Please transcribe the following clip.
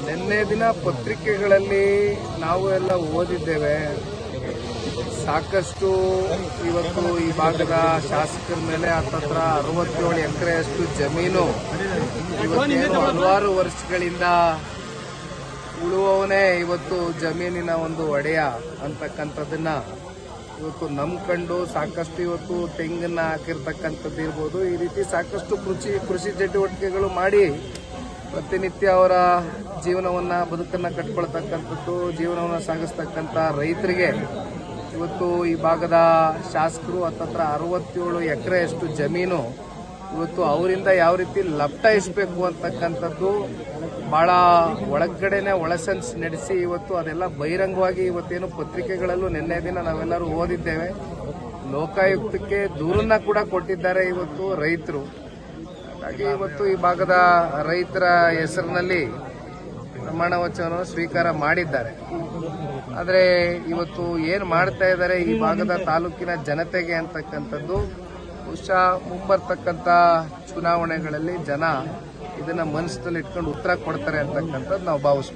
ನಿನ್ನೆ ದಿನ ಪತ್ರಿಕೆಗಳಲ್ಲಿ ನಾವು ಎಲ್ಲ ಓದಿದ್ದೇವೆ. ಸಾಕಷ್ಟು ಇವತ್ತು ಈ ಭಾಗದ ಶಾಸಕರ ಮೇಲೆ ಹತ್ತತ್ರ 67 ಎಕರೆಯಷ್ಟು ಜಮೀನು ಇವತ್ತೇನು ಹಲವಾರು ವರ್ಷಗಳಿಂದ ಉಳುವವನೇ ಇವತ್ತು ಜಮೀನಿನ ಒಂದು ಒಡೆಯ ಅಂತಕ್ಕಂಥದ್ದನ್ನ ಇವತ್ತು ನಂಬ್ಕೊಂಡು ಸಾಕಷ್ಟು ಇವತ್ತು ತೆಂಗನ್ನ ಹಾಕಿರ್ತಕ್ಕಂಥದ್ದು ಇರ್ಬೋದು. ಈ ರೀತಿ ಸಾಕಷ್ಟು ಕೃಷಿ ಚಟುವಟಿಕೆಗಳು ಮಾಡಿ ಪ್ರತಿನಿತ್ಯ ಅವರ ಬದುಕನ್ನು ಕಟ್ಕೊಳ್ತಕ್ಕಂಥದ್ದು, ಜೀವನವನ್ನು ಸಾಗಿಸ್ತಕ್ಕಂಥ ರೈತರಿಗೆ ಇವತ್ತು ಈ ಭಾಗದ ಶಾಸಕರು ಹತ್ತತ್ರ 67 ಎಕರೆಯಷ್ಟು ಜಮೀನು ಇವತ್ತು ಅವರಿಂದ ಯಾವ ರೀತಿ ಲಪ್ಟಾಯಿಸಬೇಕು ಅಂತಕ್ಕಂಥದ್ದು ಬಹಳ ಒಳಗಡೆನೆ ಒಳಸಂಚು ನಡೆಸಿ ಇವತ್ತು ಅದೆಲ್ಲ ಬಹಿರಂಗವಾಗಿ ಇವತ್ತೇನು ಪತ್ರಿಕೆಗಳಲ್ಲೂ ನಿನ್ನೆ ದಿನ ನಾವೆಲ್ಲರೂ ಓದಿದ್ದೇವೆ. ಲೋಕಾಯುಕ್ತಕ್ಕೆ ದೂರನ್ನ ಕೂಡ ಕೊಟ್ಟಿದ್ದಾರೆ ಇವತ್ತು ರೈತರು. ಹಾಗಾಗಿ ಇವತ್ತು ಈ ಭಾಗದ ರೈತರ ಹೆಸರಿನಲ್ಲಿ ಪ್ರಮಾಣ ವಚನವನ್ನು ಸ್ವೀಕಾರ ಮಾಡಿದ್ದಾರೆ. ಆದರೆ ಇವತ್ತು ಏನು ಮಾಡ್ತಾ ಇದ್ದಾರೆ ಈ ಭಾಗದ ತಾಲೂಕಿನ ಜನತೆಗೆ ಅಂತಕ್ಕಂಥದ್ದು ಬಹುಶಃ ಮುಂಬರ್ತಕ್ಕಂಥ ಚುನಾವಣೆಗಳಲ್ಲಿ ಜನ ಇದನ್ನ ಮನಸ್ಸಿನಲ್ಲಿ ಇಟ್ಕೊಂಡು ಉತ್ತರ ಕೊಡ್ತಾರೆ ಅಂತಕ್ಕಂಥದ್ದು ನಾವು ಭಾವಿಸ್ತೀವಿ.